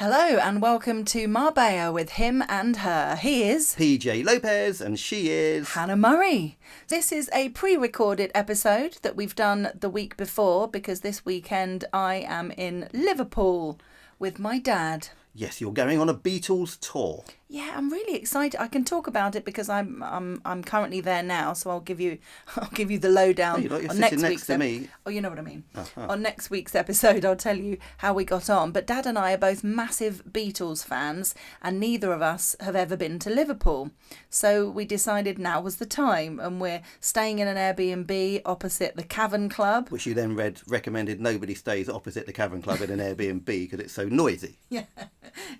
Hello and welcome to Marbella with him and her. He is PJ Lopez and she is Hannah Murray. This is a pre-recorded episode that we've done the week before because this weekend I am in Liverpool with my dad. Yes, you're going on a Beatles tour. Yeah, I'm really excited. I can talk about it because I'm currently there now, so I'll give you the lowdown You're on sitting next to me. Oh, you know what I mean. Uh-huh. On next week's episode, I'll tell you how we got on. But Dad and I are both massive Beatles fans, and neither of us have ever been to Liverpool. So we decided now was the time, and we're staying in an Airbnb opposite the Cavern Club. Which you then recommended nobody stays opposite the Cavern Club in an Airbnb because it's so noisy. Yeah,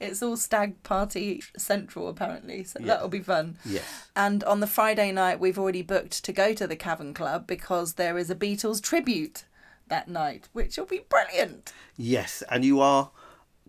it's all stag party central apparently, so that'll be fun. Yes. And on the Friday night, we've already booked to go to the Cavern Club because there is a Beatles tribute that night, which will be brilliant. Yes, and you are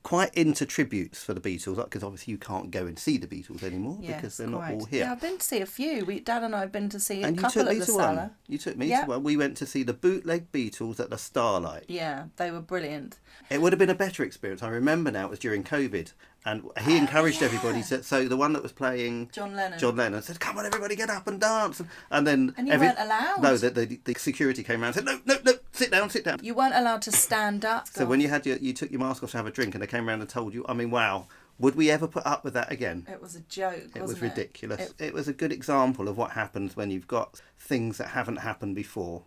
quite into tributes for the Beatles, because obviously you can't go and see the Beatles anymore because they're not all here. Yeah, I've been to see a few. Dad and I have been to see a And couple at the Sala. You took me to one. We went to see the Bootleg Beatles at the Starlite. Yeah, they were brilliant. It would have been a better experience. I remember now, it was during COVID, and he encouraged everybody to. So the one that was playing John Lennon said, "Come on, everybody, get up and dance." And then you weren't allowed. No, the security came around and said, "No, sit down." You weren't allowed to stand up. So when you took your mask off to have a drink, and they came around and told you, I mean, wow. Would we ever put up with that again? It was a joke, wasn't it? It was ridiculous. It was a good example of what happens when you've got things that haven't happened before.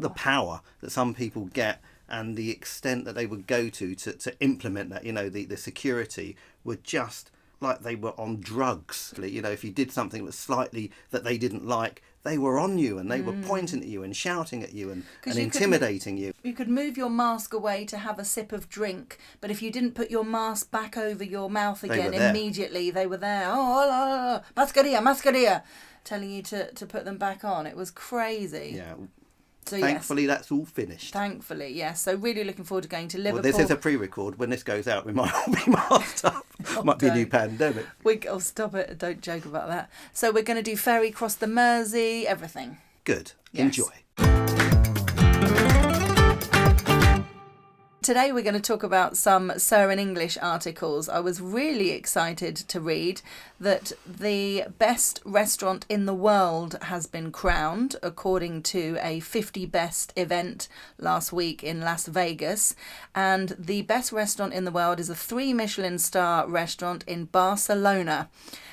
The power that some people get and the extent that they would go to implement that, the security were just like they were on drugs. If you did something that was slightly that they didn't like, they were on you and they were pointing at you and shouting at you and intimidating you. You could move your mask away to have a sip of drink, but if you didn't put your mask back over your mouth again, immediately they were there. Oh, mascarilla, telling you to put them back on. It was crazy. Yeah. So, thankfully, that's all finished. Thankfully, yes. So really looking forward to going to Liverpool. Well, this is a pre-record. When this goes out, we might all be masked up. Might be a new pandemic. Stop it. Don't joke about that. So we're going to do ferry, cross the Mersey, everything. Good. Yes. Enjoy. Today we're going to talk about some Sir in English articles. I was really excited to read that the best restaurant in the world has been crowned according to a 50 best event last week in Las Vegas. And the best restaurant in the world is a 3 Michelin star restaurant in Barcelona.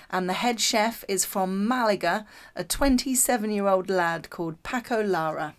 And the head chef is from Malaga, a 27-year-old lad called Paco Lara.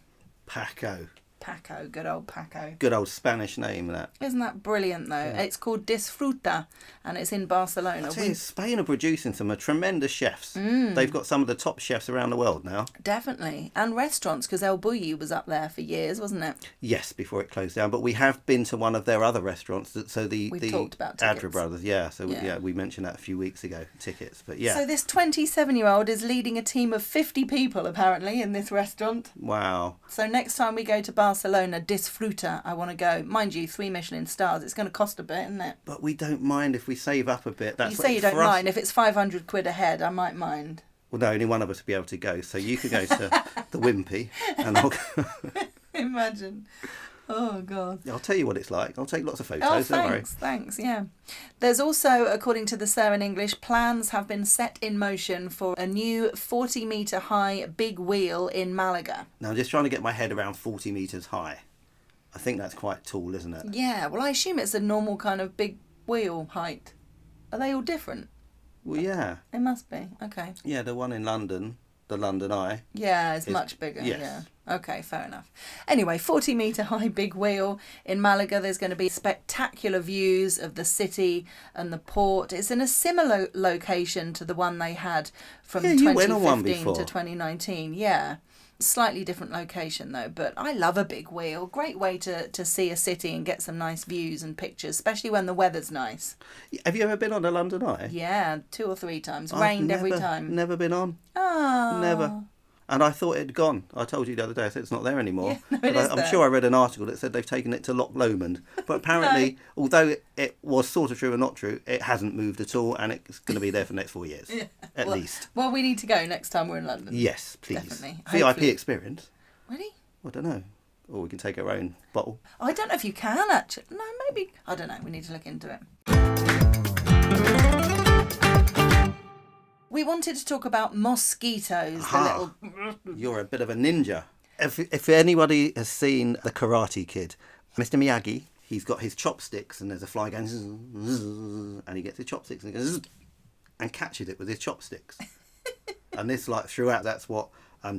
Paco, good old Paco. Good old Spanish name, that. Isn't that brilliant, though? Yeah. It's called Disfruta, and it's in Barcelona. I tell you, Spain are producing some tremendous chefs. They've got some of the top chefs around the world now. Definitely. And restaurants, because El Bulli was up there for years, wasn't it? Yes, before it closed down. But we have been to one of their other restaurants. So We've talked about Adra Brothers, yeah. So we mentioned that a few weeks ago, tickets. But yeah. So this 27-year-old is leading a team of 50 people, apparently, in this restaurant. Wow. So next time we go to Barcelona, Disfruta, I want to go. Mind you, 3 Michelin stars. It's going to cost a bit, isn't it? But we don't mind if we save up a bit. You say you don't mind. If it's 500 quid a head, I might mind. Well, no, only one of us will be able to go. So you could go to the Wimpy and I'll go. Imagine. Oh, God. I'll tell you what it's like. I'll take lots of photos, don't worry. Thanks, yeah. There's also, according to the Sir in English, plans have been set in motion for a new 40-metre high big wheel in Malaga. Now, I'm just trying to get my head around 40 metres high. I think that's quite tall, isn't it? Yeah, well, I assume it's a normal kind of big wheel height. Are they all different? Well, yeah. It must be, okay. Yeah, the one in London, the London Eye. Yeah, it's much bigger, yes. Yeah. Okay, fair enough. Anyway, 40-metre high big wheel in Malaga. There's going to be spectacular views of the city and the port. It's in a similar location to the one they had from 2015 to 2019. Yeah. Slightly different location though, but I love a big wheel. Great way to see a city and get some nice views and pictures, especially when the weather's nice. Have you ever been on the London Eye? Yeah, 2 or 3 times. Rained every time. Never been on. Oh. Never. And I thought it had gone. I told you the other day, I said it's not there anymore. Yeah, no, it is I'm there. sure I read an article that said they've taken it to Loch Lomond. But apparently, although it was sort of true and not true, it hasn't moved at all, and it's going to be there for the next 4 years, at least. Well, we need to go next time we're in London. Yes, please. Definitely. VIP Hopefully. experience. Really? I don't know. Or we can take our own bottle. I don't know if you can, actually. No, maybe. I don't know. We need to look into it. We wanted to talk about mosquitoes. Aha. You're a bit of a ninja. If anybody has seen The Karate Kid, Mr. Miyagi, he's got his chopsticks and there's a fly going zzz, zzz, and he gets his chopsticks and he goes zzz, and catches it with his chopsticks. And this, like, throughout, that's what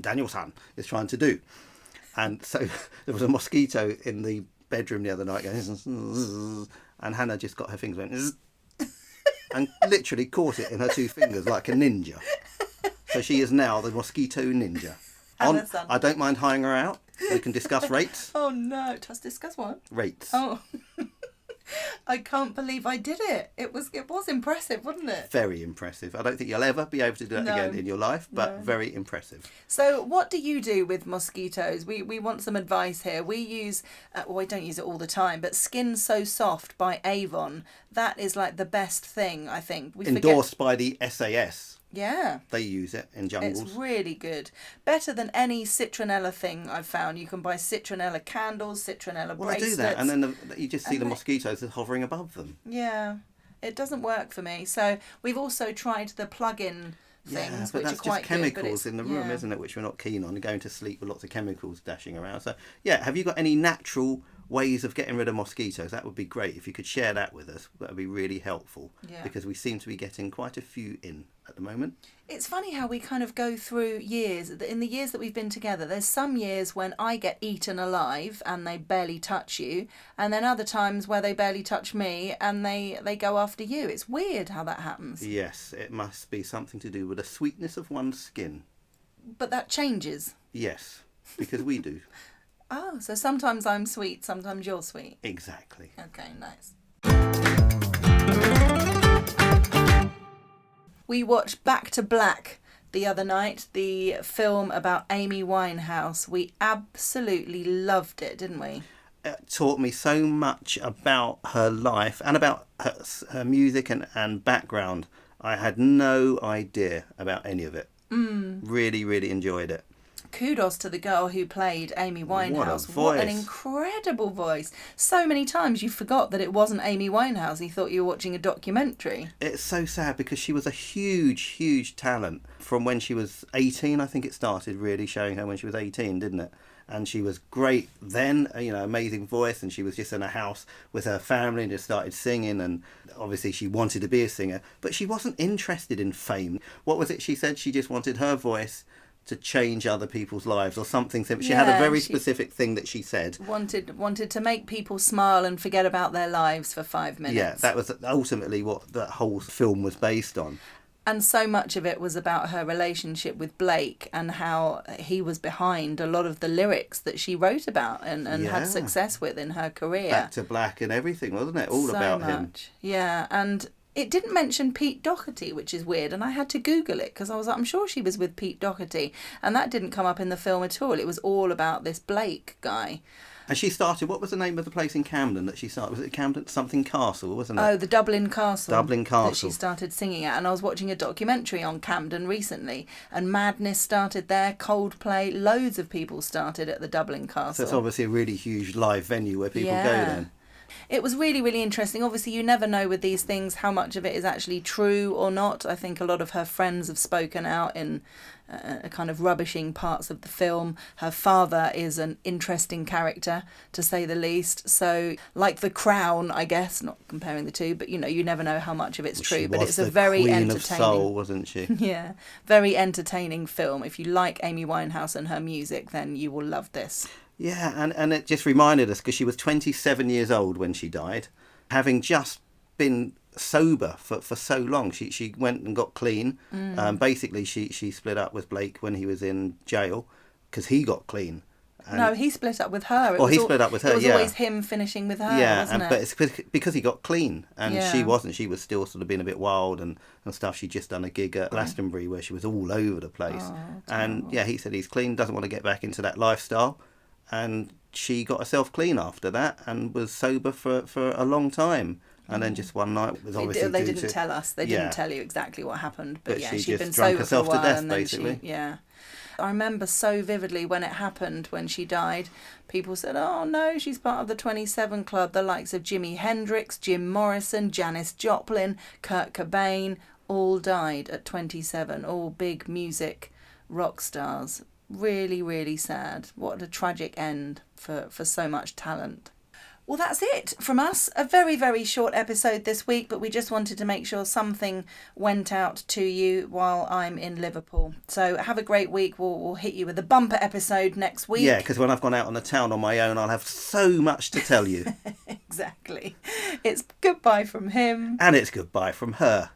Daniel-san is trying to do. And so there was a mosquito in the bedroom the other night going zzz, zzz, and Hannah just got her fingers went zzz, and literally caught it in her two fingers like a ninja. So she is now the mosquito ninja. I don't mind hiring her out. We can discuss rates. Oh no, let's discuss what? Rates. Oh. I can't believe I did it. It was impressive, wasn't it? Very impressive. I don't think you'll ever be able to do that again in your life, but very impressive. So what do you do with mosquitoes? We want some advice here. We use, we don't use it all the time, but Skin So Soft by Avon. That is like the best thing, I think. Endorsed by the SAS. Yeah. They use it in jungles. It's really good. Better than any citronella thing I've found. You can buy citronella candles, citronella bracelets. Well, I do that, and then you just see the mosquitoes hovering above them. Yeah. It doesn't work for me. So we've also tried the plug-in things, but which that's are quite just chemicals good, in the room, isn't it? Which we're not keen on. Going to sleep with lots of chemicals dashing around. So, yeah, have you got any natural ways of getting rid of mosquitoes? That would be great. If you could share that with us, that would be really helpful. Yeah. Because we seem to be getting quite a few in at the moment. It's funny how we kind of go through years. In the years that we've been together, there's some years when I get eaten alive and they barely touch you, and then other times where they barely touch me and they go after you. It's weird how that happens. Yes, it must be something to do with the sweetness of one's skin. But that changes. Yes, because we do. Oh, so sometimes I'm sweet, sometimes you're sweet. Exactly. Okay, nice. We watched Back to Black the other night, the film about Amy Winehouse. We absolutely loved it, didn't we? It taught me so much about her life and about her music and background. I had no idea about any of it. Really, really enjoyed it. Kudos to the girl who played Amy Winehouse. What a voice. What an incredible voice. So many times you forgot that it wasn't Amy Winehouse. You thought you were watching a documentary. It's so sad because she was a huge, huge talent from when she was 18. I think it started really showing her when she was 18, didn't it? And she was great then, amazing voice, and she was just in a house with her family and just started singing, and obviously she wanted to be a singer, but she wasn't interested in fame. What was it she said? She just wanted her voice to change other people's lives or something. She had a very specific thing that she said. Wanted to make people smile and forget about their lives for 5 minutes. Yeah, that was ultimately what that whole film was based on. And so much of it was about her relationship with Blake and how he was behind a lot of the lyrics that she wrote about and had success with in her career. Back to Black and everything, wasn't it? All so about him. Yeah, and it didn't mention Pete Doherty, which is weird, and I had to Google it because I was like, I'm sure she was with Pete Doherty, and that didn't come up in the film at all. It was all about this Blake guy. And she started, what was the name of the place in Camden that she started? Was it Camden something Castle, wasn't it? Oh, the Dublin Castle. Dublin Castle. That she started singing at. And I was watching a documentary on Camden recently, and Madness started there, Coldplay, loads of people started at the Dublin Castle. So it's obviously a really huge live venue where people go then. It was really, really interesting. Obviously, you never know with these things how much of it is actually true or not. I think a lot of her friends have spoken out in kind of rubbishing parts of the film. Her father is an interesting character, to say the least. So, like The Crown, I guess, not comparing the two, but, you never know how much of it's true. But it's a very entertaining... Queen of Soul, wasn't she? Yeah, very entertaining film. If you like Amy Winehouse and her music, then you will love this. Yeah, and it just reminded us, because she was 27 years old when she died, having just been sober for so long. She went and got clean. Basically, she split up with Blake when he was in jail, because he got clean. And no, he split up with her. He split up with her, It was always him finishing with her, wasn't it? But it's because he got clean, and she wasn't. She was still sort of being a bit wild and stuff. She'd just done a gig at Glastonbury where she was all over the place. And he said he's clean, doesn't want to get back into that lifestyle. And she got herself clean after that and was sober for a long time. And then just one night was obviously they didn't tell us. They didn't tell you exactly what happened. But she she'd been just drunk sober herself for a while, to death, and then basically. I remember so vividly when it happened, when she died. People said, oh no, she's part of the 27 Club. The likes of Jimi Hendrix, Jim Morrison, Janis Joplin, Kurt Cobain, all died at 27. All big music rock stars. Really, really sad. What a tragic end for so much talent. Well, that's it from us. A very, very short episode this week, but we just wanted to make sure something went out to you while I'm in Liverpool. So have a great week. We'll hit you with a bumper episode next week. Yeah, because when I've gone out on the town on my own, I'll have so much to tell you. Exactly. It's goodbye from him. And it's goodbye from her.